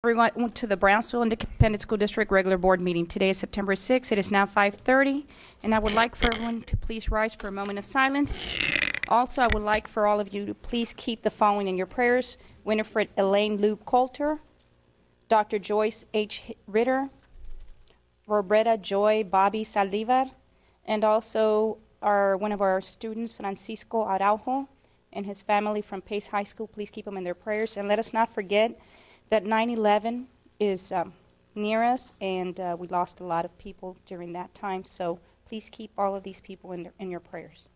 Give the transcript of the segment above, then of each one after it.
Everyone to the Brownsville Independent School District regular board meeting. Today is September 6th. It is now 5:30, and I would like for everyone to please rise for a moment of silence. Also, I would like for all of you to please keep the following in your prayers: Winifred Elaine Lou Coulter, Dr. Joyce H. Ritter, Roberta Joy Bobby Saldivar, and also one of our students, Francisco Araujo, and his family from Pace High School. Please keep them in their prayers. And let us not forget that 9/11 is near us, and we lost a lot of people during that time. So please keep all of these people in your prayers.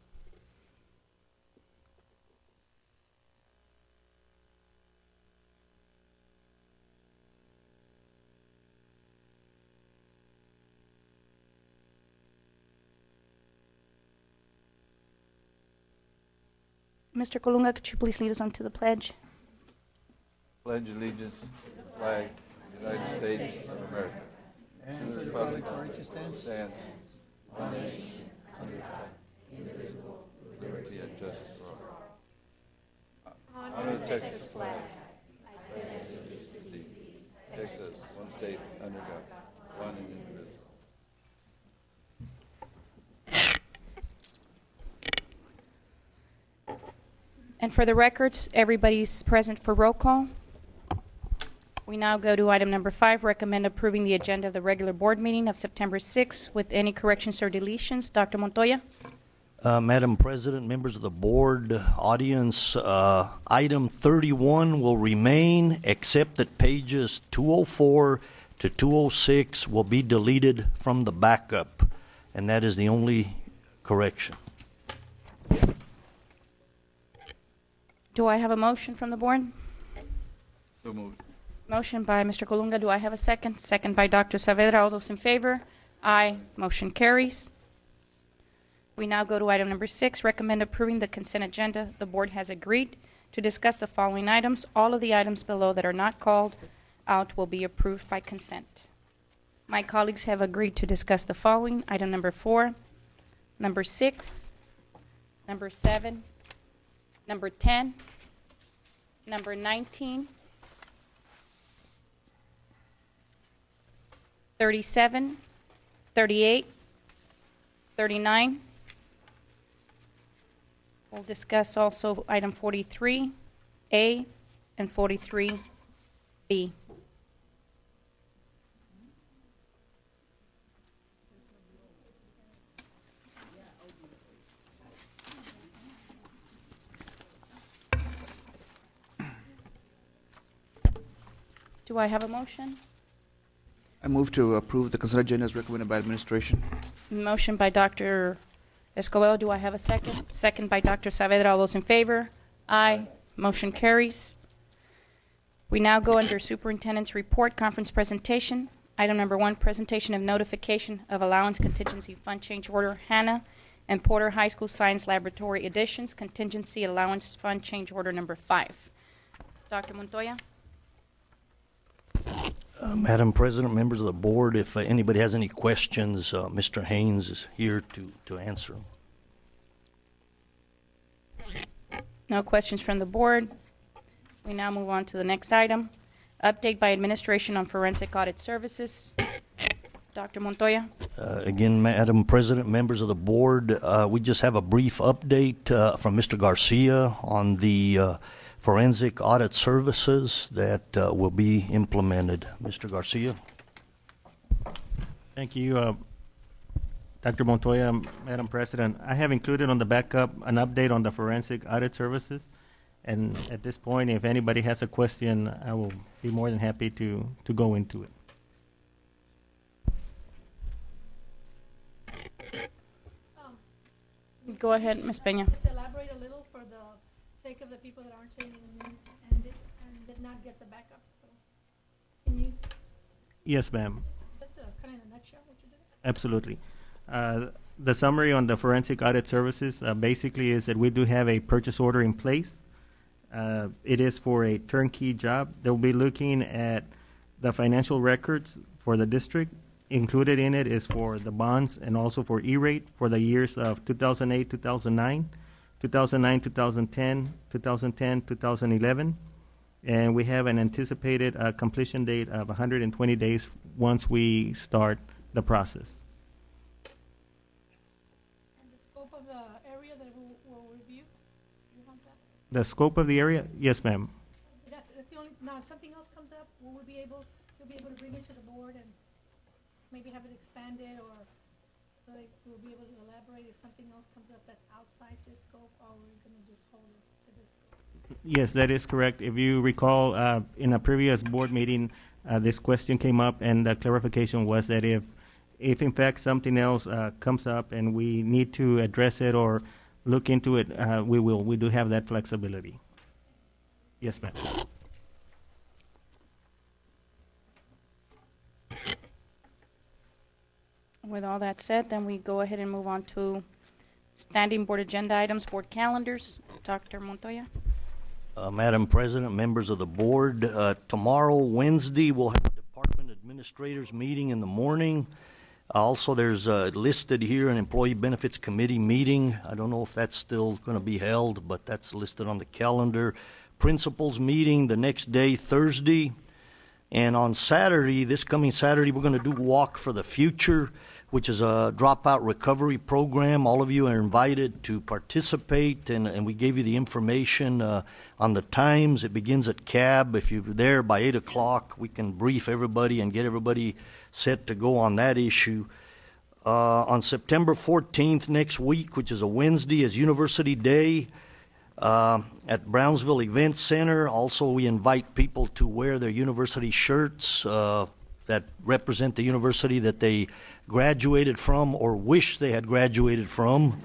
Mr. Colunga, could you please lead us on to the pledge? Pledge allegiance to the flag of the United States of America and to the republic for which it stands, one nation, under God, indivisible, with liberty and justice for all. Honor the Texas flag. I pledge allegiance to thee, Texas, one state, under God, one and indivisible. And for the records, everybody's present for roll call. We now go to item number 5, recommend approving the agenda of the regular board meeting of September 6th with any corrections or deletions. Dr. Montoya. Madam President, members of the board, audience, item 31 will remain, except that pages 204 to 206 will be deleted from the backup, and that is the only correction. Do I have a motion from the board? So moved. Motion by Mr. Colunga. Do I have a second? Second by Dr. Saavedra. All those in favor? Aye. Motion carries. We now go to item number 6, recommend approving the consent agenda. The board has agreed to discuss the following items. All of the items below that are not called out will be approved by consent. My colleagues have agreed to discuss the following: item number 4, number 6, number 7, number 10, number 19, 37, 38, 39. We'll discuss also item 43A and 43B. Do I have a motion? I move to approve the consent agenda as recommended by administration. Motion by Dr. Escobedo. Do I have a second? Second by Dr. Saavedra. All those in favor? Aye. Motion carries. We now go under Superintendent's Report, Conference Presentation. Item number 1, presentation of notification of allowance contingency fund change order, Hannah and Porter High School Science Laboratory additions, contingency allowance fund change order number 5. Dr. Montoya. Madam President, members of the board, if anybody has any questions, Mr. Haynes is here to answer them. No questions from the board. We now move on to the next item. Update by administration on forensic audit services. Dr. Montoya. Again, Madam President, members of the board, we just have a brief update from Mr. Garcia on the forensic audit services that will be implemented. Mr. Garcia. Thank you, Dr. Montoya. Madam President, I have included on the backup an update on the forensic audit services. And at this point, if anybody has a question, I will be more than happy to go into it. Go ahead, Ms. Peña. Just elaborate a little for the sake of the people that aren't saying anything and did not get the backup. So, can you? Yes, ma'am. Just kind of in a nutshell what you did. Absolutely. The summary on the forensic audit services basically is that we do have a purchase order in place. It is for a turnkey job. They'll be looking at the financial records for the district. Included in it is for the bonds and also for E-rate for the years of 2008, 2009, 2009, 2010, 2010, 2011. And we have an anticipated completion date of 120 days once we start the process. And the scope of the area that we'll review, you have that? The scope of the area? Yes, ma'am. That's the only, now if something else comes up, will we be able, you'll be able to bring it to the board and maybe have it expanded, or so like we'll be able to elaborate if something else comes up that's outside this scope, or we're gonna just hold it to this scope? Yes, that is correct. If you recall, in a previous board meeting, this question came up, and the clarification was that if in fact something else comes up and we need to address it or look into it, we will. We do have that flexibility. Yes, ma'am. With all that said, then we go ahead and move on to standing board agenda items, board calendars. Dr. Montoya. Madam President, members of the board, tomorrow, Wednesday, we'll have a department administrators meeting in the morning. Also, there's listed here an employee benefits committee meeting. I don't know if that's still going to be held, but that's listed on the calendar. Principals meeting the next day, Thursday. And on Saturday, this coming Saturday, we're going to do Walk for the Future, which is a dropout recovery program. All of you are invited to participate, and we gave you the information on the times. It begins at CAB. If you're there by 8 o'clock, we can brief everybody and get everybody set to go on that issue. On September 14th next week, which is a Wednesday, is University Day at Brownsville Event Center. Also, we invite people to wear their university shirts that represent the university that they graduated from or wish they had graduated from.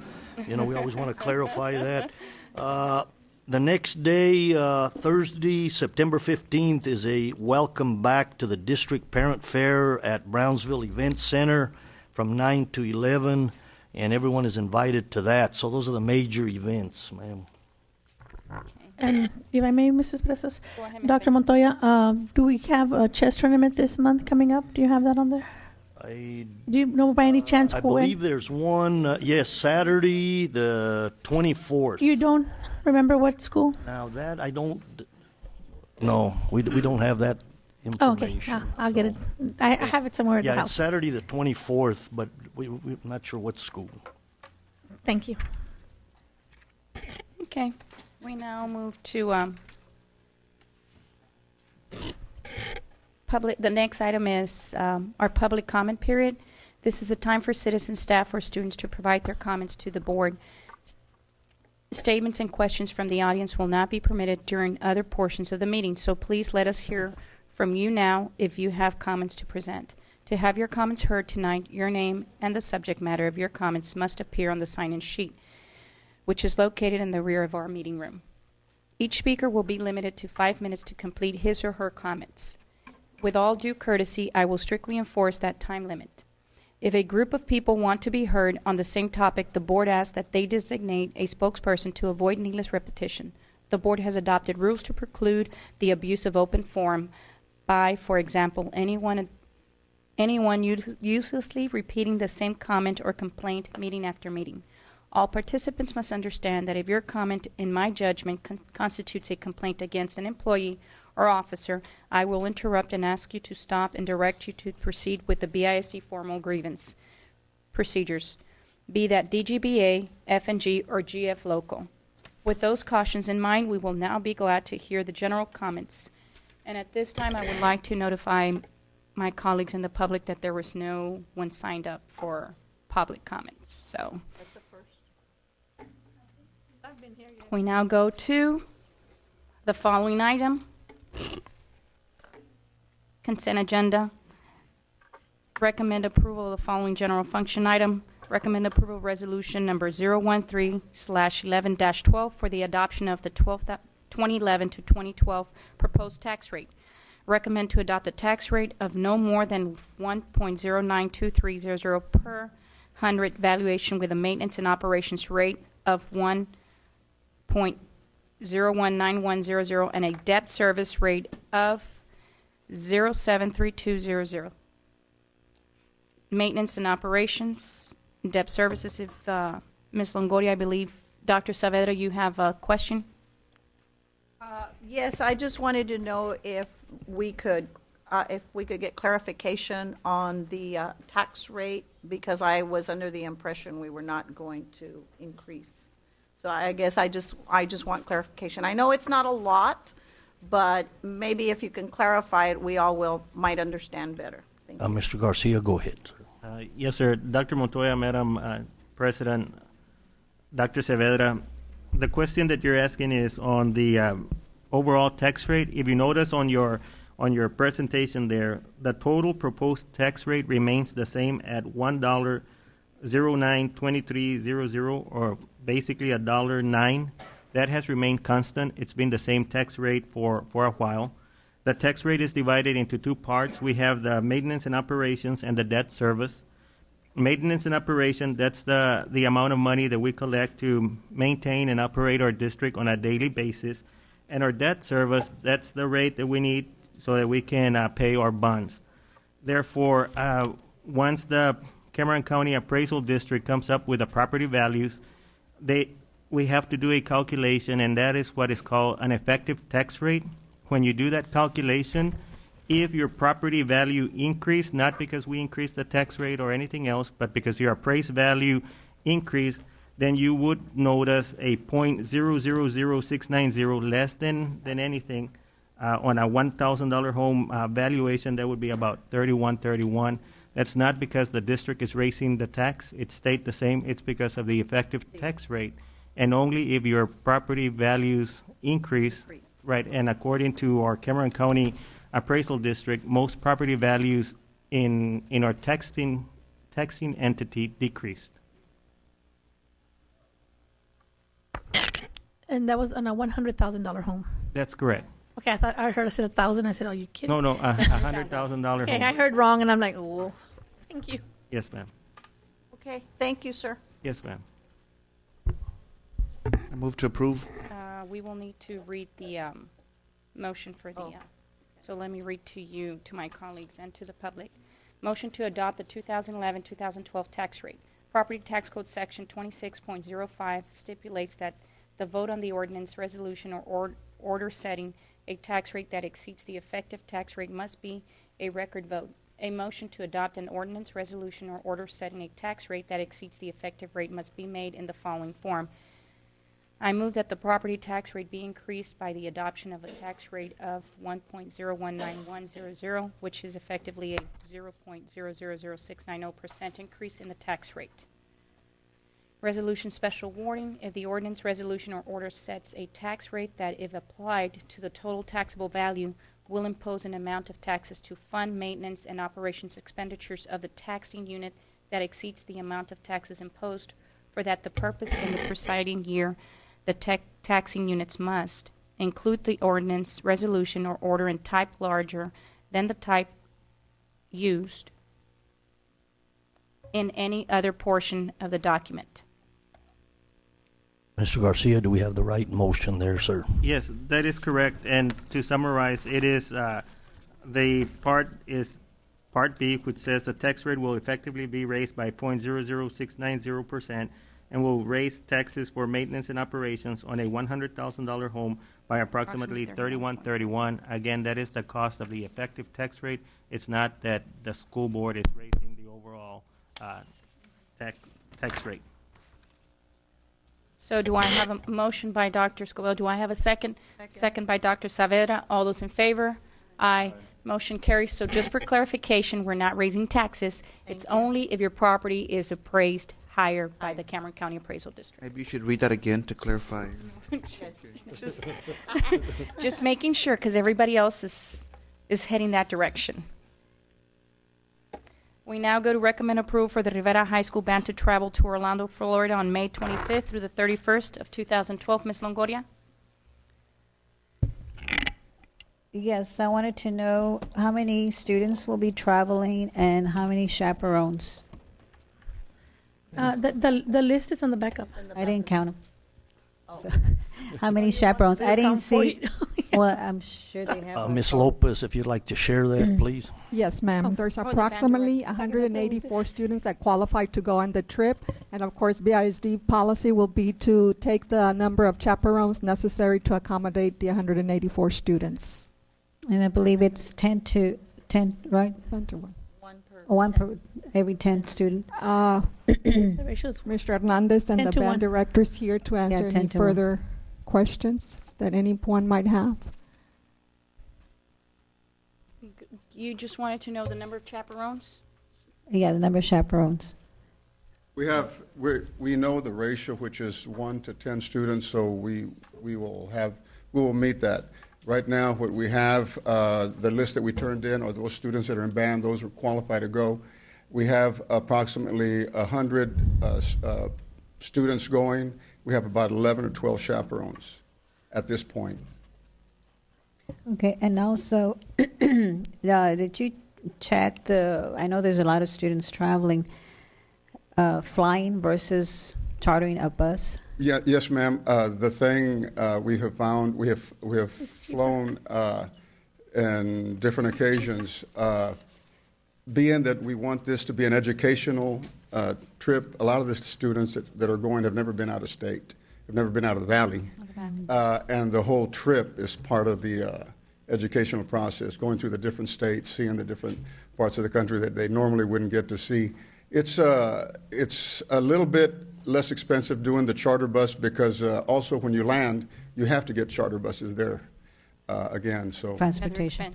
You know, we always want to clarify that. The next day, Thursday, September 15th, is a welcome back to the District Parent Fair at Brownsville Event Center from 9 to 11, and everyone is invited to that. So those are the major events, ma'am. And if I may, Mrs. Presas, Go ahead, Ms. Dr. Montoya, do we have a chess tournament this month coming up? Do you have that on there? Do you know by any chance I when? believe there's one, yes, Saturday, the 24th. You don't remember what school? Now that I don't, no, we don't have that Oh, okay, information. I'll get it. I have it somewhere at the Yeah, it's house. Saturday the 24th, but we're not sure what school. Thank you. Okay. We now move to public. The next item is our public comment period. This is a time for citizens, staff, or students to provide their comments to the board. Statements and questions from the audience will not be permitted during other portions of the meeting, so please let us hear from you now if you have comments to present. To have your comments heard tonight, your name and the subject matter of your comments must appear on the sign-in sheet, which is located in the rear of our meeting room. Each speaker will be limited to 5 minutes to complete his or her comments. With all due courtesy, I will strictly enforce that time limit. If a group of people want to be heard on the same topic, the board asks that they designate a spokesperson to avoid needless repetition. The board has adopted rules to preclude the abuse of open forum by, for example, anyone uselessly repeating the same comment or complaint meeting after meeting. All participants must understand that if your comment, in my judgment, constitutes a complaint against an employee or officer, I will interrupt and ask you to stop and direct you to proceed with the BISD formal grievance procedures, be that DGBA, F&G, or GF local. With those cautions in mind, we will now be glad to hear the general comments. And at this time, I would like to notify my colleagues in the public that there was no one signed up for public comments. So That's the first. I've been here, yes. we now go to the following item. Consent agenda. Recommend approval of the following general function item. Recommend approval of resolution number 013/11-12 for the adoption of the 2011 to 2012 proposed tax rate. Recommend to adopt a tax rate of no more than 1.092300 per 100 valuation with a maintenance and operations rate of 1.019100 and a debt service rate of 0.73200. Maintenance and operations, debt services. If Ms. Longoria, I believe, Dr. Saavedra, you have a question? Yes, I just wanted to know if we could get clarification on the tax rate, because I was under the impression we were not going to increase. So I guess I just want clarification. I know it's not a lot, but maybe if you can clarify it, we all might understand better. Thank you. Mr. Garcia, go ahead, sir. Yes, sir. Dr. Montoya, Madam President, Dr. Saavedra, the question that you're asking is on the overall tax rate. If you notice on your presentation there, the total proposed tax rate remains the same at $1.092300, or basically $1.09. That has remained constant. It's been the same tax rate for a while. The tax rate is divided into two parts. We have the maintenance and operations and the debt service. Maintenance and operation, that's the amount of money that we collect to maintain and operate our district on a daily basis. And our debt service, that's the rate that we need so that we can pay our bonds. Therefore, once the Cameron County Appraisal District comes up with the property values, we have to do a calculation, and that is what is called an effective tax rate. When you do that calculation, if your property value increased, not because we increased the tax rate or anything else, but because your appraised value increased, then you would notice a 0.000690 less than anything. On a $1,000 home valuation, that would be about $31.31. That's not because the district is raising the tax. It stayed the same. It's because of the effective tax rate. And only if your property values increase, right, and according to our Cameron County Appraisal District, most property values in our taxing entity decreased. And that was on a $100,000 home. That's correct. Okay, I heard I said 1,000. I said, "Oh, you kidding?" No, $100,000 Okay, home. I heard wrong, and I'm like, "Oh, thank you." Yes, ma'am. Okay, thank you, sir. Yes, ma'am. I move to approve. We will need to read the motion for the, so let me read to you, to my colleagues, and to the public. Motion to adopt the 2011-2012 tax rate. Property Tax Code Section 26.05 stipulates that the vote on the ordinance, resolution, or order setting a tax rate that exceeds the effective tax rate must be a record vote. A motion to adopt an ordinance, resolution, or order setting a tax rate that exceeds the effective rate must be made in the following form. I move that the property tax rate be increased by the adoption of a tax rate of 1.019100, which is effectively a 0.000690% increase in the tax rate. Resolution special warning: if the ordinance, resolution, or order sets a tax rate that, if applied to the total taxable value, will impose an amount of taxes to fund maintenance and operations expenditures of the taxing unit that exceeds the amount of taxes imposed for that the purpose in the preceding year, the taxing units must include the ordinance, resolution, or order in type larger than the type used in any other portion of the document. Mr. Garcia, do we have the right motion there, sir? Yes, that is correct. And to summarize, it is the part B, which says the tax rate will effectively be raised by 0.00690% and will raise taxes for maintenance and operations on a $100,000 home by approximately $31.31. Again, that is the cost of the effective tax rate. It's not that the school board is raising the overall tax rate. So do I have a motion by Dr. Scoville? Do I have a second? Second by Dr. Saavedra. All those in favor? Aye. Motion carries. So just for clarification, we're not raising taxes. It's only if your property is appraised higher by the Cameron County Appraisal District. Maybe you should read that again to clarify. Just making sure, because everybody else is heading that direction. We now go to recommend approval for the Rivera High School band to travel to Orlando, Florida on May 25th through the 31st of 2012. Ms. Longoria? Yes, I wanted to know how many students will be traveling and how many chaperones. The list is on the backup. I didn't count them. So, how many chaperones? I didn't see. Well, I'm sure they have. a Ms. call. Lopez, if you'd like to share that, please. Yes, ma'am. Oh, There's the band approximately director. 184 students that qualify to go on the trip. And of course, BISD policy will be to take the number of chaperones necessary to accommodate the 184 students. And I believe it's 10 to 10, right? 10 to 1. One per every 10 student. The ratio's Mr. Hernandez and 10 the to 1. band directors here to answer 10 any to 1. further questions that anyone might have. You just wanted to know the number of chaperones? Yeah, the number of chaperones. We know the ratio, which is 1 to 10 students, so we will meet that. Right now, what we have, the list that we turned in are those students that are in band, those are qualified to go. We have approximately 100 students going. We have about 11 or 12 chaperones at this point. Okay, and also, did you check I know there's a lot of students traveling, flying versus chartering a bus? Yeah, yes, ma'am. The thing we have found, we have flown in different occasions. Being that we want this to be an educational trip, a lot of the students that are going have never been out of state, have never been out of the valley, and the whole trip is part of the educational process, going through the different states, seeing the different parts of the country that they normally wouldn't get to see. It's a little bit less expensive doing the charter bus because also when you land, you have to get charter buses there again. So Transportation.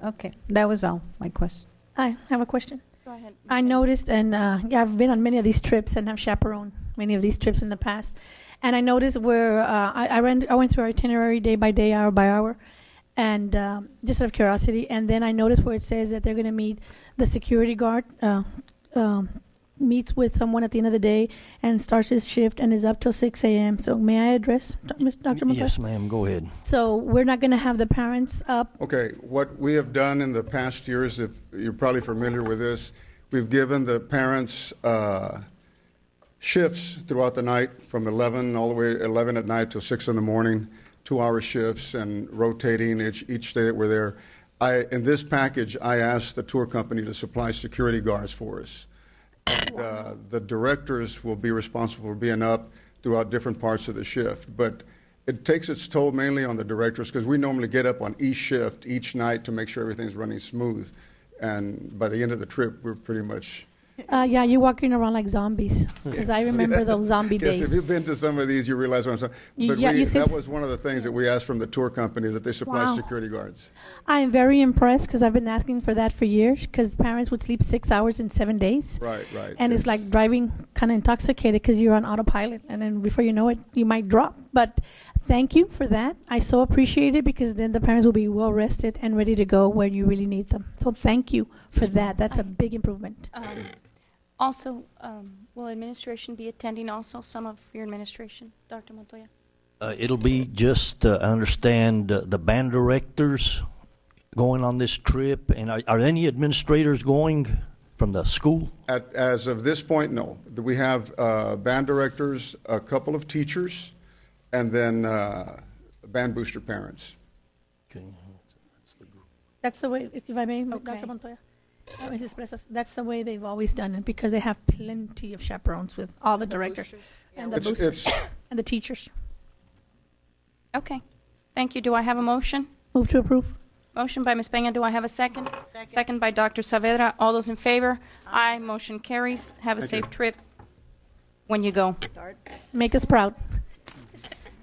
Okay, that was all my question. I have a question. Go ahead. I noticed, and yeah, I've been on many of these trips and have chaperoned many of these trips in the past. And I noticed where I went through our itinerary day by day, hour by hour, and just out of curiosity. And then I noticed where it says that they're going to meet the security guard, meets with someone at the end of the day and starts his shift and is up till 6 a.m. So may I address Dr. Montoya? Yes, ma'am, go ahead. So we're not going to have the parents up. okay, what we have done in the past years, if you're probably familiar with this, we've given the parents shifts throughout the night from 11 all the way 11 at night till 6 in the morning, 2-hour shifts and rotating each day that we're there. In this package, I asked the tour company to supply security guards for us. The directors will be responsible for being up throughout different parts of the shift. But it takes its toll mainly on the directors because we normally get up on each shift each night to make sure everything's running smooth. And by the end of the trip, we're pretty much... Yeah, you're walking around like zombies because I remember those zombie Yes, days. if you've been to some of these, you realize what I'm saying. But that was one of the things that we asked from the tour company, that they supply Wow. security guards. I am very impressed because I've been asking for that for years because parents would sleep 6 hours in 7 days. Right, right. And it's like driving kind of intoxicated because you're on autopilot. And then before you know it, you might drop. But thank you for that. I so appreciate it because then the parents will be well rested and ready to go where you really need them. So thank you for that. That's a big improvement. Also, will administration be attending also, some of your administration, Dr. Montoya? It'll be just, I understand, the band directors going on this trip. And are any administrators going from the school? As of this point, no. We have band directors, a couple of teachers, and then band booster parents. Okay. That's the way, if I may, Okay. Dr. Montoya. Mrs. Presas, that's the way they've always done it because they have plenty of chaperones with all the directors and the It's- boosters and the teachers. Okay. Thank you. Do I have a motion? Move to approve. Motion by Ms. Peña. Do I have a second? Second by Dr. Saavedra. All those in favor? Aye. Motion carries. Have a Thank safe you. trip when you go. Make us proud.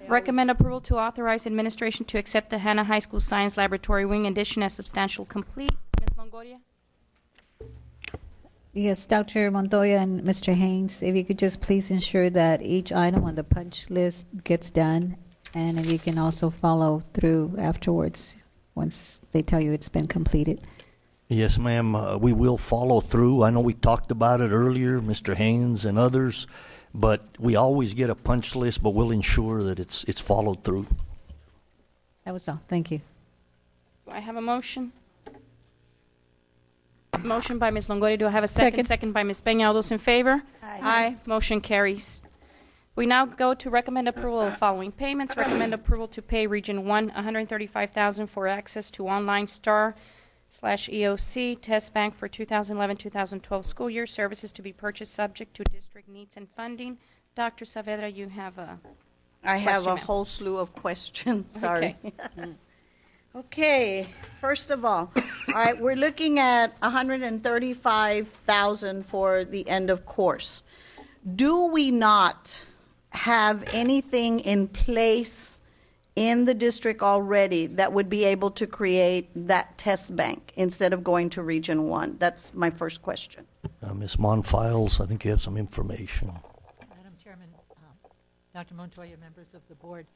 Recommend approval to authorize administration to accept the Hannah High School Science Laboratory Wing addition as substantial complete. Ms. Longoria? Yes, Dr. Montoya and Mr. Haynes, if you could just please ensure that each item on the punch list gets done, and if you can also follow through afterwards once they tell you it's been completed. Yes, ma'am. We will follow through. I know we talked about it earlier, Mr. Haynes and others, but we always get a punch list, but we'll ensure that it's followed through. That was all. Thank you. Do I have a motion? Motion by Ms. Longoria. Do I have a second? Second. Second by Ms. Peña. All those in favor? Aye. Motion carries. We now go to recommend approval of the following payments. Recommend approval to pay Region 1 $135,000 for access to online STAR/EOC test bank for 2011-2012 school year. Services to be purchased subject to district needs and funding. Dr. Saavedra, you have a I have question, a ma'am. whole slew of questions, sorry. Okay. Okay, first of all right, we're looking at 135,000 for the end of course. Do we not have anything in place in the district already that would be able to create that test bank instead of going to Region 1? That's my first question. Ms. Monfiles, I think you have some information. Madam Chairman, Dr. Montoya, members of the board,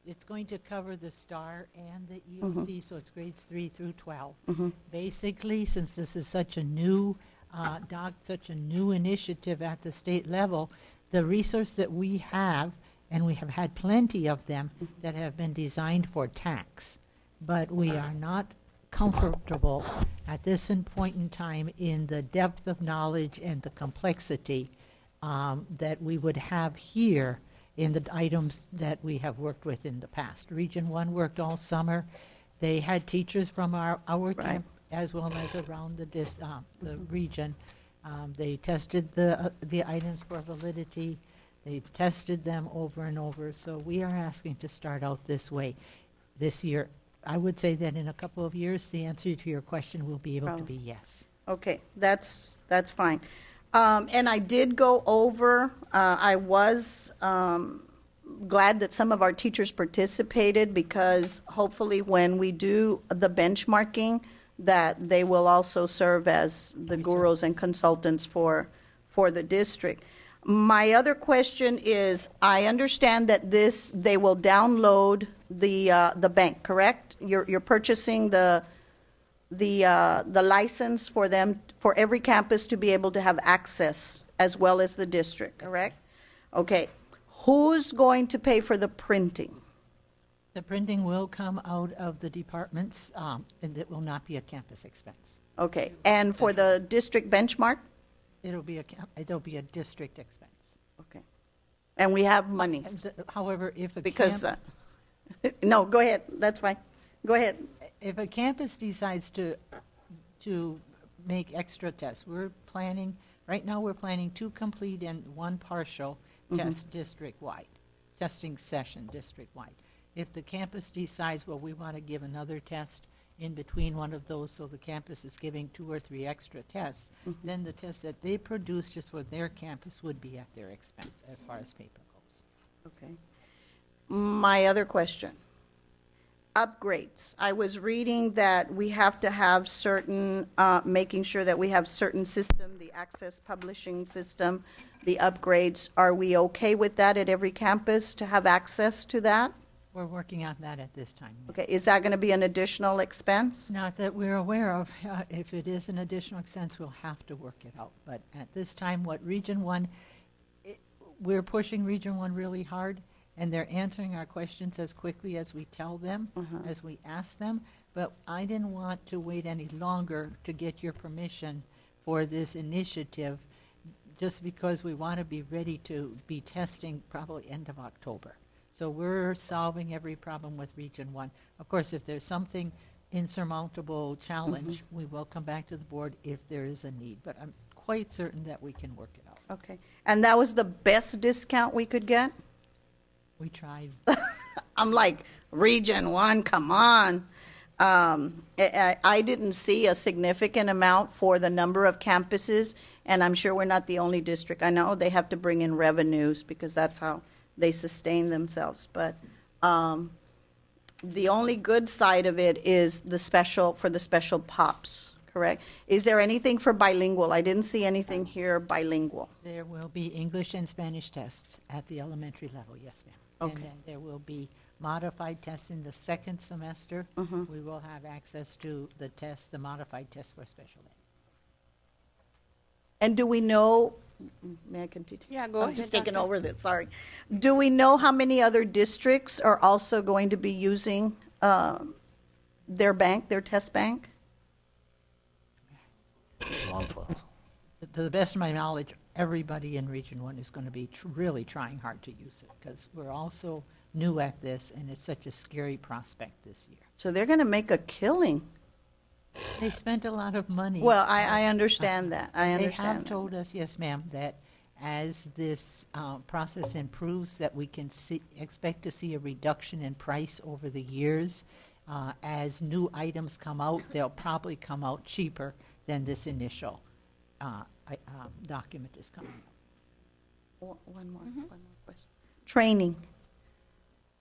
it's going to cover the STAR and the EOC, so it's grades 3 through 12. Basically, since this is such a new such a new initiative at the state level, the resource that we have, and we have had plenty of them that have been designed for tax, but we are not comfortable at this point in time in the depth of knowledge and the complexity that we would have here in the items that we have worked with in the past. Region 1 worked all summer. They had teachers from our camp as well as around the region. They tested the items for validity. They've tested them over and over. So we are asking to start out this way this year. I would say that in a couple of years, the answer to your question will be able to be yes. Okay, that's fine. And I did go over, I was glad that some of our teachers participated because hopefully when we do the benchmarking, that they will also serve as the gurus and consultants for the district. My other question is, I understand that they will download the bank, correct? You're purchasing the license for them, for every campus to be able to have access as well as the district, correct? Okay. Who's going to pay for the printing? The printing will come out of the departments, and it will not be a campus expense. Okay. And for the district benchmark? It'll be a district expense. Okay. And we have monies. However, if a Because, no, go ahead. That's fine. Go ahead. If a campus decides to make extra tests, right now we're planning 2 complete and 1 partial test district-wide, testing session district-wide. If the campus decides, well, we want to give another test in between one of those, so the campus is giving 2 or 3 extra tests, then the test that they produce just for their campus would be at their expense as far as paper goes. Okay. My other question. Upgrades. I was reading that we have to have certain, making sure that we have certain system, the access publishing system, the upgrades. Are we okay with that at every campus to have access to that? We're working on that at this time. Okay, is that going to be an additional expense? Not that we're aware of. If it is an additional expense, we'll have to work it out. But at this time, Region 1, we're pushing Region 1 really hard, and they're answering our questions as quickly as we tell them, as we ask them. But I didn't want to wait any longer to get your permission for this initiative, just because we want to be ready to be testing probably end of October. So we're solving every problem with Region 1. Of course, if there's something insurmountable challenge, we will come back to the board if there is a need. But I'm quite certain that we can work it out. Okay. And that was the best discount we could get? We tried. I'm like, Region 1, come on. I didn't see a significant amount for the number of campuses, and I'm sure we're not the only district. I know they have to bring in revenues because that's how they sustain themselves. But the only good side of it is the special POPs, correct? Is there anything for bilingual? I didn't see anything here bilingual. There will be English and Spanish tests at the elementary level, yes, ma'am. Okay. And then there will be modified tests in the second semester. We will have access to the modified tests for special ed. And do we know, may I continue? Yeah, go I'm ahead. just taking Doctor. over this, sorry. Do we know how many other districts are also going to be using their test bank? To the best of my knowledge, everybody in Region 1 is going to be really trying hard to use it because we're all so new at this, and it's such a scary prospect this year. So they're going to make a killing. They spent a lot of money. Well, I understand that. I They understand have that. told us, yes, ma'am, that as this process improves, that we can expect to see a reduction in price over the years. As new items come out, they'll probably come out cheaper than this initial document is coming out. One more question. Training.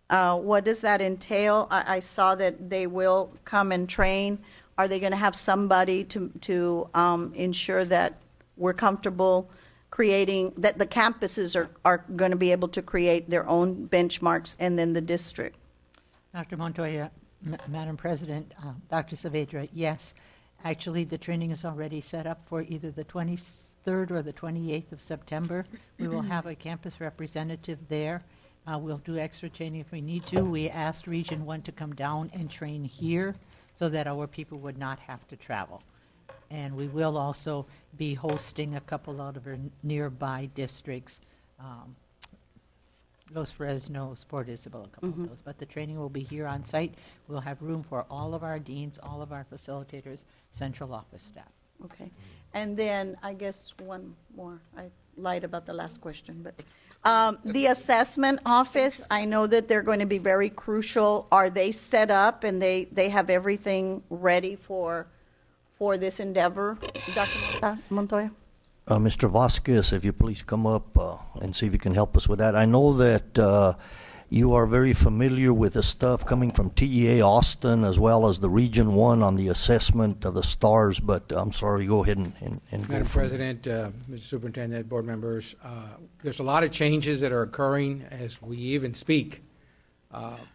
What does that entail? I saw that they will come and train. Are they going to have somebody to ensure that we're comfortable creating, that the campuses are going to be able to create their own benchmarks and then the district? Dr. Montoya, Madam President, Dr. Saavedra, yes. Actually, the training is already set up for either the 23rd or the 28th of September. We will have a campus representative there. We'll do extra training if we need to. We asked Region 1 to come down and train here so that our people would not have to travel. And we will also be hosting a couple out of our nearby districts, Los Fresnos, Port Isabel, a couple of those. But the training will be here on site. We'll have room for all of our deans, all of our facilitators, central office staff. Okay. And then I guess one more. I lied about the last question, but the assessment office, I know that they're going to be very crucial. Are they set up and they have everything ready for this endeavor, Dr. Montoya? Mr. Vasquez, if you please come up and see if you can help us with that. I know that you are very familiar with the stuff coming from TEA Austin as well as the Region 1 on the assessment of the stars, but I'm sorry, go ahead and go. Madam President, Mr. Superintendent, board members, there's a lot of changes that are occurring as we even speak.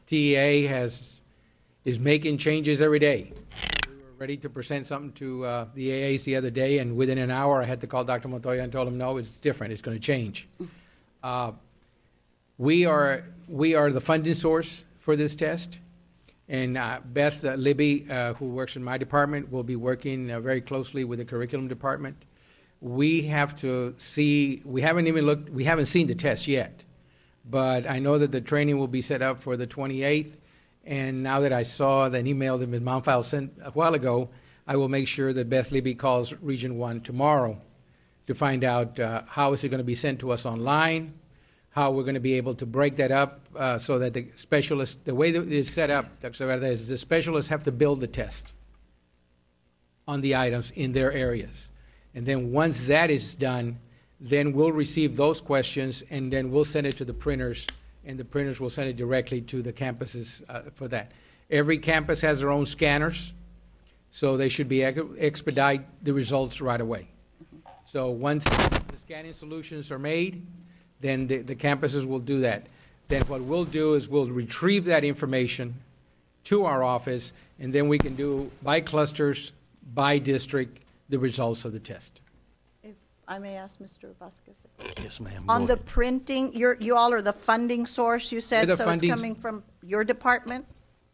TEA is making changes every day. Ready to present something to the AAs the other day, and within an hour I had to call Dr. Montoya and told him, no, it's different. It's going to change. We are the funding source for this test, and Beth Libby, who works in my department, will be working very closely with the curriculum department. We have to see, we haven't seen the test yet, but I know that the training will be set up for the 28th. And now that I saw that email that Ms. Monfile sent a while ago, I will make sure that Beth Libby calls Region 1 tomorrow to find out how is it going to be sent to us online, how we're going to be able to break that up so that the specialists, the way that it is set up, Dr. Savarda, is the specialists have to build the test on the items in their areas. And then once that is done, then we'll receive those questions and then we'll send it to the printers, and the printers will send it directly to the campuses for that. Every campus has their own scanners, so they should be expedite the results right away. So once the scanning solutions are made, then the campuses will do that. Then what we'll do is we'll retrieve that information to our office, and then we can do by clusters, by district, the results of the test. I may ask Mr. Vasquez. Yes, ma'am. On Go the ahead. printing, you all are the funding source, you said, so it's coming from your department?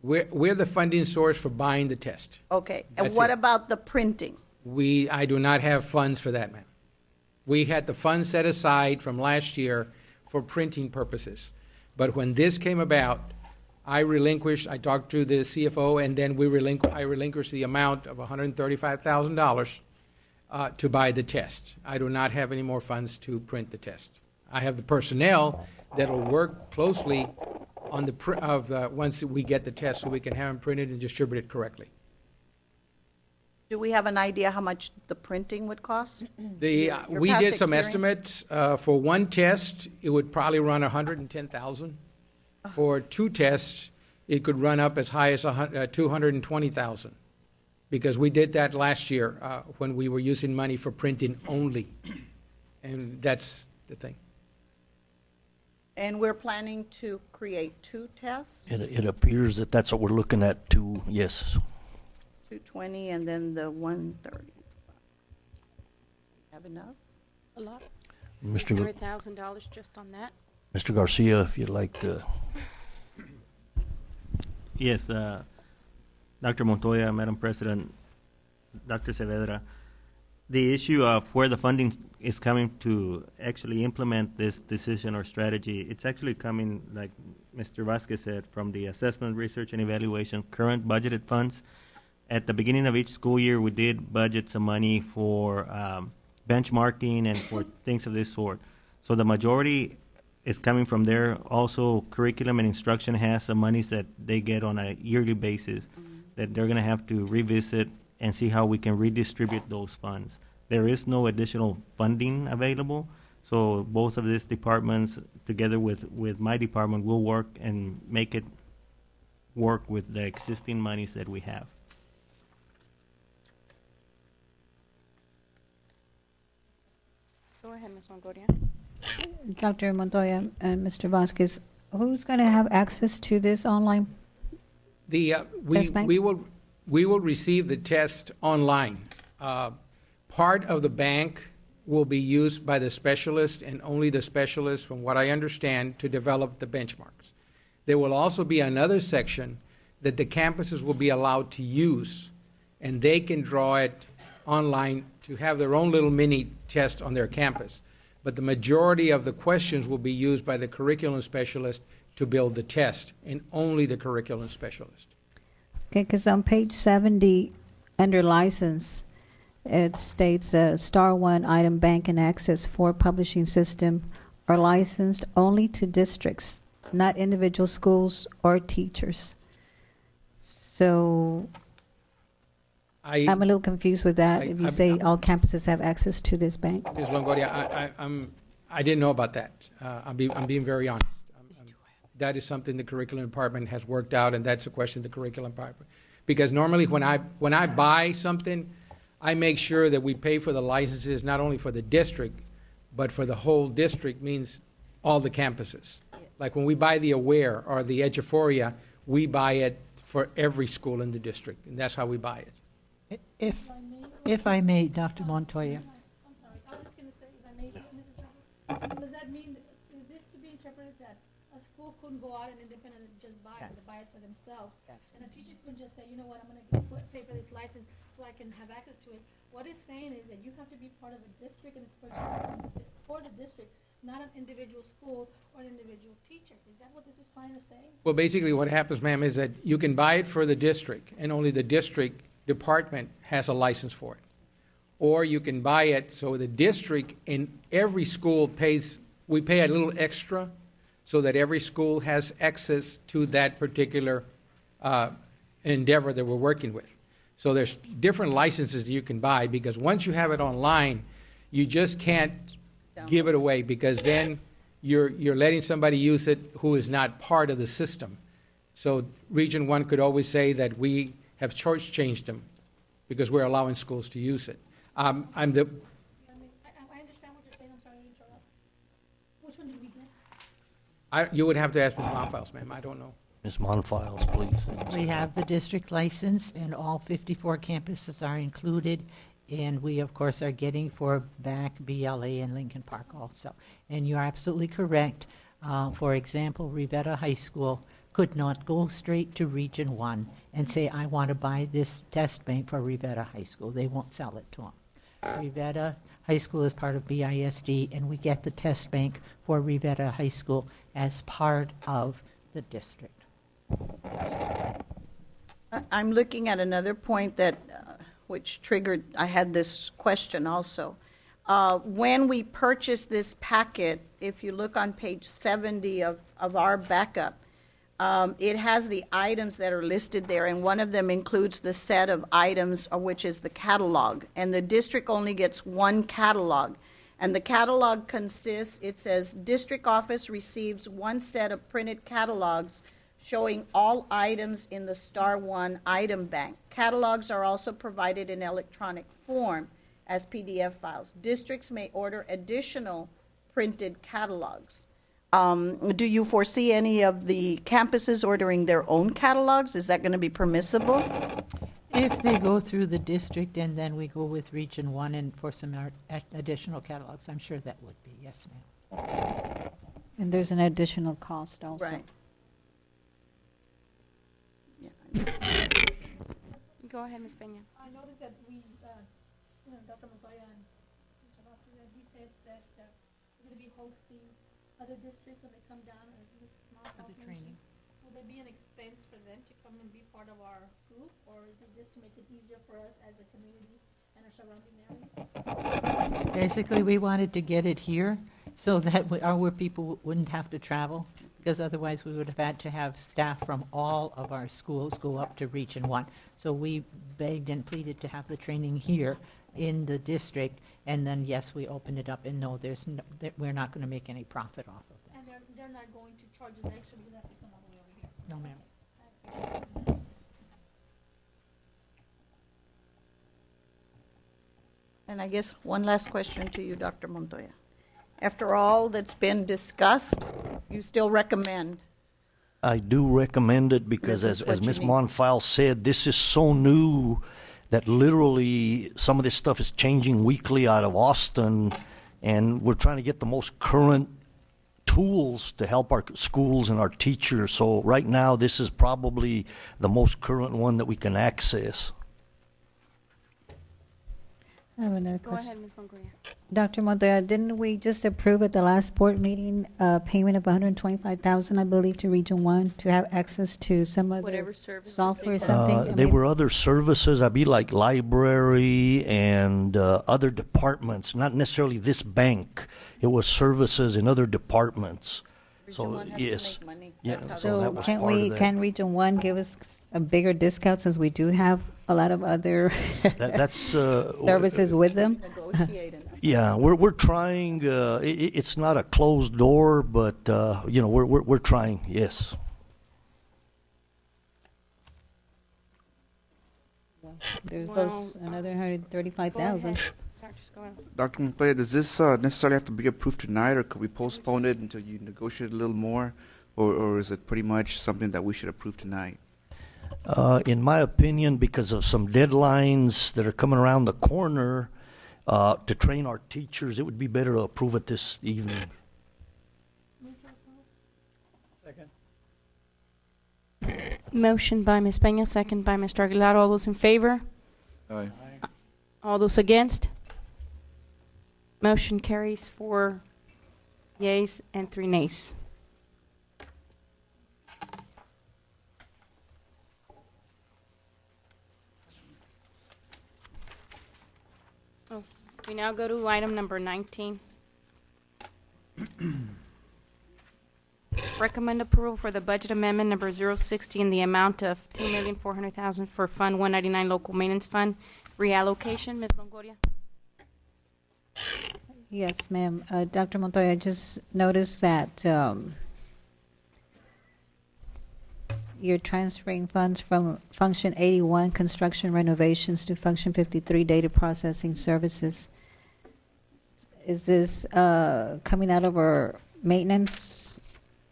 We're the funding source for buying the test. Okay, and That's what it. about the printing? I do not have funds for that, ma'am. We had the funds set aside from last year for printing purposes. But when this came about, I talked to the CFO, and then I relinquished the amount of $135,000 to buy the test. I do not have any more funds to print the test. I have the personnel that will work closely on once we get the test so we can have them printed and distributed correctly. Do we have an idea how much the printing would cost? We Your did past some experience? estimates. For one test, it would probably run $110,000. For two tests, it could run up as high as $220,000. Because we did that last year when we were using money for printing only. And that's the thing. And we're planning to create 2 tests, It appears that that's what we're looking at too, yes. 220 and then the 130. Have enough? A lot. Mr. Gar- $100,000 just on that. Mr. Garcia, if you'd like to. Yes, Dr. Montoya, Madam President, Dr. Saavedra, the issue of where the funding is coming to actually implement this decision or strategy, it's actually coming, like Mr. Vasquez said, from the assessment, research, and evaluation current budgeted funds. At the beginning of each school year, we did budget some money for benchmarking and for things of this sort. So the majority is coming from there. Also, curriculum and instruction has some monies that they get on a yearly basis that they're going to have to revisit and see how we can redistribute those funds. There is no additional funding available, so both of these departments, together with my department, will work and make it work with the existing monies that we have. Go ahead, Ms. Longoria. Dr. Montoya and Mr. Vasquez, who's going to have access to this online? Test bank? We will receive the test online. Part of the bank will be used by the specialist and only the specialist, from what I understand, to develop the benchmarks. There will also be another section that the campuses will be allowed to use, and they can draw it online to have their own little mini test on their campus. But the majority of the questions will be used by the curriculum specialist to build the test, and only the curriculum specialist. Okay, because on page 70, under license, it states Star One item bank and access for publishing system are licensed only to districts, not individual schools or teachers. So I'm a little confused with that. If you say all campuses have access to this bank. Ms. Longoria, I didn't know about that. I'm being very honest. That is something the curriculum department has worked out, and that's a question of the curriculum department. Because normally when I buy something, I make sure that we pay for the licenses not only for the district, but for the whole district, means all the campuses. Like when we buy the Aware or the Eduphoria, we buy it for every school in the district, and that's how we buy it. If I may, Dr. Montoya. I'm sorry, I was just going to say, if I may, Mrs. Justice, does that mean, is this to be interpreted that a school couldn't go out and independently just buy it, they buy it for themselves? And a teacher couldn't just say, you know what, I'm going to pay for this license so I can have access to it. What it's saying is that you have to be part of a district, and it's for the district, not an individual school or an individual teacher. Is that what this is trying to say? Well, basically what happens, ma'am, is that you can buy it for the district, and only the district department has a license for it. Or you can buy it so the district in every school pays, we pay a little extra so that every school has access to that particular endeavor that we're working with. So there's different licenses that you can buy, because once you have it online, you just can't give it away, because then you're letting somebody use it who is not part of the system. So Region 1 could always say that we have changed them because we're allowing schools to use it. I understand what you're saying. I'm sorry to interrupt. Which one did we get? You would have to ask Ms. Monfiles, ma'am. I don't know. Ms. Monfiles, please. We have the district license, and all 54 campuses are included. And we, of course, are getting for BAC, BLA, and Lincoln Park also. And you're absolutely correct. For example, Rivera High School could not go straight to Region 1 and say, I want to buy this test bank for Rivera High School. They won't sell it to them. Rivera High School is part of BISD, and we get the test bank for Rivera High School as part of the district. I'm looking at another point that, which triggered, I had this question also. When we purchased this packet, if you look on page 70 of our backup, it has the items that are listed there, and one of them includes the set of items, which is the catalog. And the district only gets one catalog. And the catalog consists, it says, district office receives one set of printed catalogs showing all items in the Star One item bank. Catalogs are also provided in electronic form as PDF files. Districts may order additional printed catalogs. Do you foresee any of the campuses ordering their own catalogs? Is that going to be permissible? If they go through the district and then we go with Region 1 and for some additional catalogs, I'm sure that would be, yes, ma'am. And there's an additional cost also. Right. Go ahead, Ms. Peña. I noticed that we, Dr. Dr. Montoya and Mr. Vasquez, that he said that we're going to be hosting other districts when they come down as small For the health training. nurses. Will there be an expense for them to come and be part of our group, or is it just to make it easier for us as a community and our surrounding areas? Basically, we wanted to get it here so that our people wouldn't have to travel, because otherwise we would have had to have staff from all of our schools go up to Region 1. So we begged and pleaded to have the training here in the district, and then, yes, we opened it up, and no, we're not going to make any profit off of that. And they're not going to charge us extra because they have to come all the way over here? No, ma'am. And I guess one last question to you, Dr. Montoya. After all that's been discussed, you still recommend? I do recommend it because, This is as what you Ms. need. Monfile said, this is so new that literally some of this stuff is changing weekly out of Austin, and we're trying to get the most current tools to help our schools and our teachers. So right now, this is probably the most current one that we can access. I have another Go question. ahead, Ms. Longoria. Dr. Montoya, didn't we just approve at the last board meeting a payment of $125,000, I believe, to Region 1 to have access to some other Whatever services software or they something? I There mean, were other services, I'd be like library and other departments, not necessarily this bank. It was services in other departments. Region So, 1 has to yes. make money. Yeah, That's how so they that So was can part of we, that. can Region 1 give us a bigger discount since we do have a lot of other That's services with them? Negotiate and Yeah, we're trying. It's not a closed door, but we're trying. Yes. There Well, goes another Go 135,000. ahead. Doctors, go ahead. Dr. Montoya, does this necessarily have to be approved tonight, or could we postpone it until you negotiate a little more? Or is it pretty much something that we should approve tonight? In my opinion, because of some deadlines that are coming around the corner to train our teachers, it would be better to approve it this evening. Motion by Ms. Peña, second by Mr. Aguilar. All those in favor? Aye. All those against? Motion carries 4 yeas and 3 nays. Oh, we now go to item number 19. Recommend approval for the budget amendment number 060 in the amount of $2,400,000 for Fund 199 Local Maintenance Fund reallocation. Ms. Longoria? Yes, ma'am. Dr. Montoya, I just noticed that you're transferring funds from Function 81, construction renovations, to Function 53, data processing services. Is this coming out of our maintenance,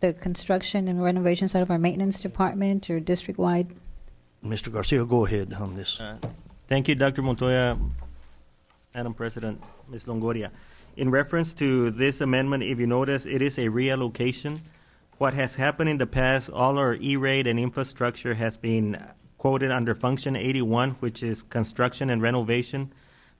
the construction and renovations out of our maintenance department, or district-wide? Mr. Garcia, go ahead on this. Thank you, Dr. Montoya, Madam President, Ms. Longoria. In reference to this amendment, if you notice, it is a reallocation. What has happened in the past, all our E-rate and infrastructure has been quoted under Function 81, which is construction and renovation.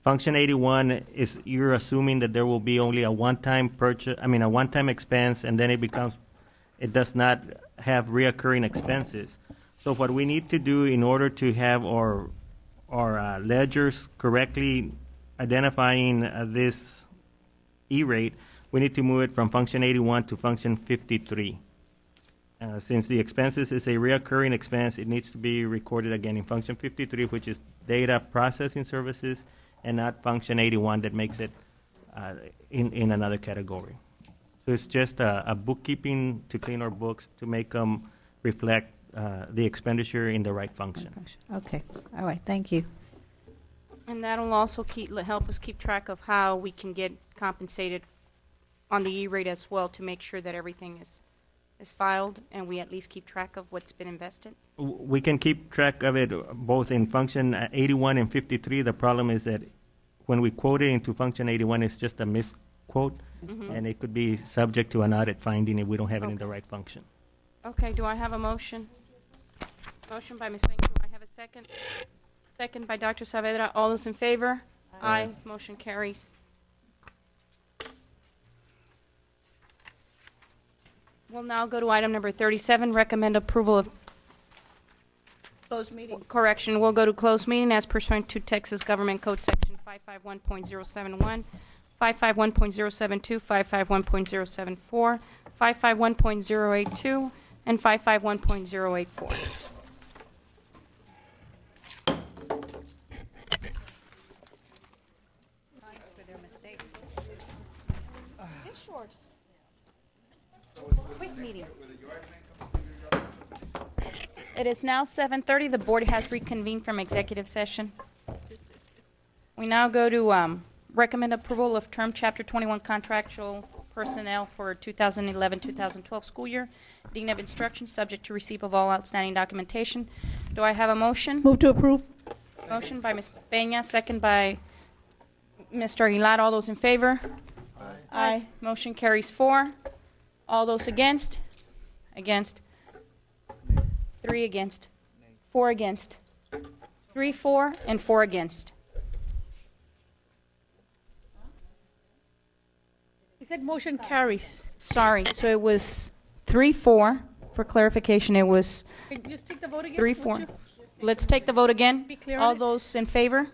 Function 81 is, you're assuming that there will be only a one-time purchase, a one-time expense, and then it does not have reoccurring expenses. So what we need to do in order to have our ledgers correctly identifying this E-rate, we need to move it from Function 81 to Function 53. Since the expenses is a reoccurring expense, it needs to be recorded again in Function 53, which is data processing services, and not Function 81 that makes it in another category. So it's just a bookkeeping to clean our books to make them reflect the expenditure in the right function. Okay. All right. Thank you. And that'll also help us keep track of how we can get compensated on the E-rate as well, to make sure that everything is filed and we at least keep track of what's been invested. We can keep track of it both in Function 81 and 53. The problem is that when we quote it into Function 81, it's just a misquote, and it could be subject to an audit finding if we don't have it in the right function. Okay, do I have a motion? Motion by Ms. Peña. Do I have a second? Second by Dr. Saavedra. All those in favor? Aye. Motion carries. We'll now go to item number 37, recommend approval of Closed meeting. correction. We'll go to closed meeting as pursuant to Texas Government Code Section 551.071, 551.072, 551.074, 551.082, and 551.084. Quick meeting. It is now 7:30. The board has reconvened from executive session. We now go to recommend approval of term Chapter 21 contractual personnel for 2011-2012 school year. Dean of Instruction, subject to receipt of all outstanding documentation. Do I have a motion? Move to approve. Motion by Ms. Peña, second by Mr. Aguilar. All those in favor? Aye. Motion carries 4. All those against? Against. 3 against. 4 against. 3, 4, and 4 against. You said motion carries. Sorry, so it was 3, 4. For clarification, it was Can you just take the vote again? 3, Would 4. you Let's take the vote again. Be clear All on it? those in favor?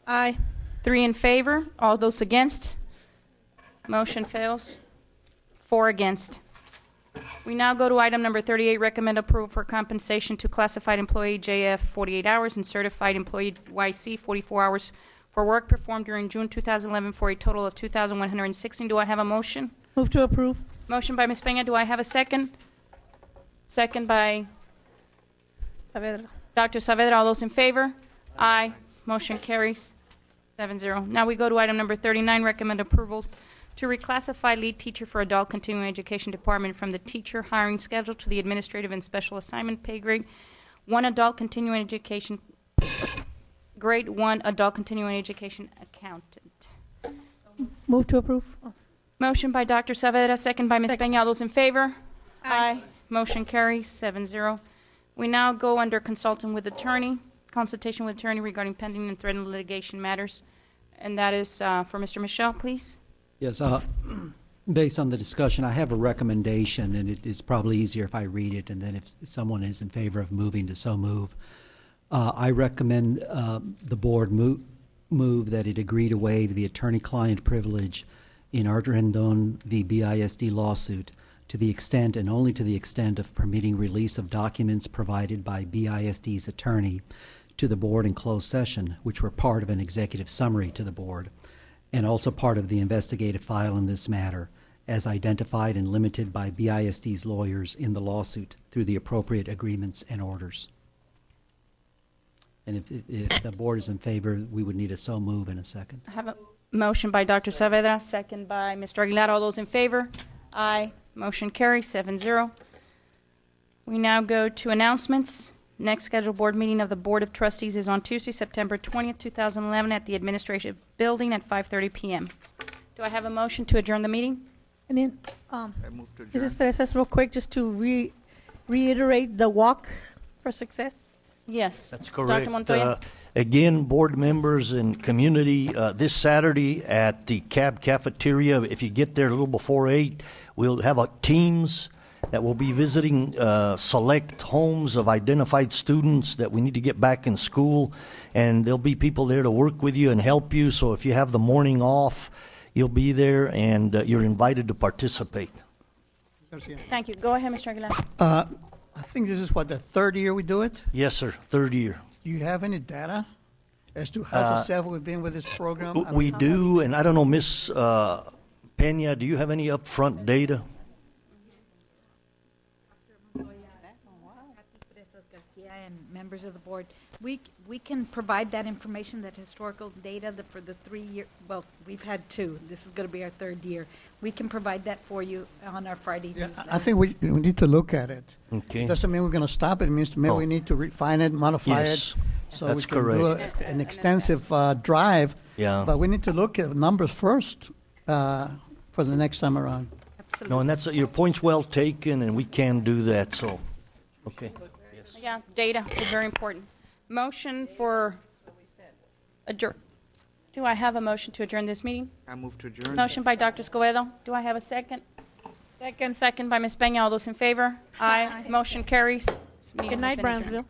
Aye. 3 in favor. All those against? Motion fails. 4 against. We now go to item number 38, recommend approval for compensation to classified employee JF 48 hours and certified employee YC 44 hours for work performed during June 2011 for a total of 2,116. Do I have a motion? Move to approve. Motion by Ms. Peña. Do I have a second? Second by Saavedra. Dr. Saavedra. All those in favor? Aye. Motion carries 7-0. Now we go to item number 39, recommend approval to reclassify lead teacher for adult continuing education department from the teacher hiring schedule to the administrative and special assignment pay grade 1 adult continuing education, grade 1 adult continuing education accountant. Move to approve. Motion by Dr. Saavedra, second by Ms. Second. Peña. All those in favor? Aye. Motion carries 7-0. We now go under consulting with attorney, consultation with attorney regarding pending and threatened litigation matters. And that is for Mr. Michelle, please. Yes, based on the discussion, I have a recommendation, and it is probably easier if I read it, and then if someone is in favor of moving to so move. I recommend the board move that it agree to waive the attorney-client privilege in Argentón v. BISD lawsuit to the extent and only to the extent of permitting release of documents provided by BISD's attorney to the board in closed session, which were part of an executive summary to the board, and also part of the investigative file in this matter, as identified and limited by BISD's lawyers in the lawsuit through the appropriate agreements and orders. And if the board is in favor, we would need a so move in a second. I have a motion by Dr. Saavedra, second by Mr. Aguilar. All those in favor? Aye. Motion carries 7-0. We now go to announcements. Next scheduled board meeting of the Board of Trustees is on Tuesday, September 20th, 2011 at the Administrative Building at 5:30 p.m. Do I have a motion to adjourn the meeting? And then, I move to adjourn. Mrs. Perez, real quick, just to reiterate the walk for success. Yes. That's correct. Dr. Montoya? Again, board members and community, this Saturday at the CAB cafeteria, if you get there a little before 8, we'll have teams that will be visiting select homes of identified students that we need to get back in school, and there'll be people there to work with you and help you. So if you have the morning off, you'll be there, and you're invited to participate. Thank you. Go ahead, Mr. Aguilar. I think this is what, the third year we do it? Yes, sir. Third year. Do you have any data as to how successful we've been with this program? I We mean, how do, and I don't know, Miss Peña, do you have any upfront data? And members of the board, we can provide that information, that historical data for the 3 year. Well, we've had 2. This is going to be our 3rd year. We can provide that for you on our Friday Yeah, newsletter. I think we need to look at it. Okay. Doesn't mean we're going to stop it. It means maybe we need to refine it, modify Yes, it. So that's we can do correct. an extensive drive. Yeah. But we need to look at numbers first for the next time around. Absolutely. No, and that's your point's well taken, and we can do that. So, okay. Yeah, data is very important. Motion for adjourn. Do I have a motion to adjourn this meeting? I move to adjourn. Motion by Dr. Escobedo. Do I have a second? Second by Ms. Peña. All those in favor? Aye. Motion carries. This meeting Good has night, been adjourned. Brownsville.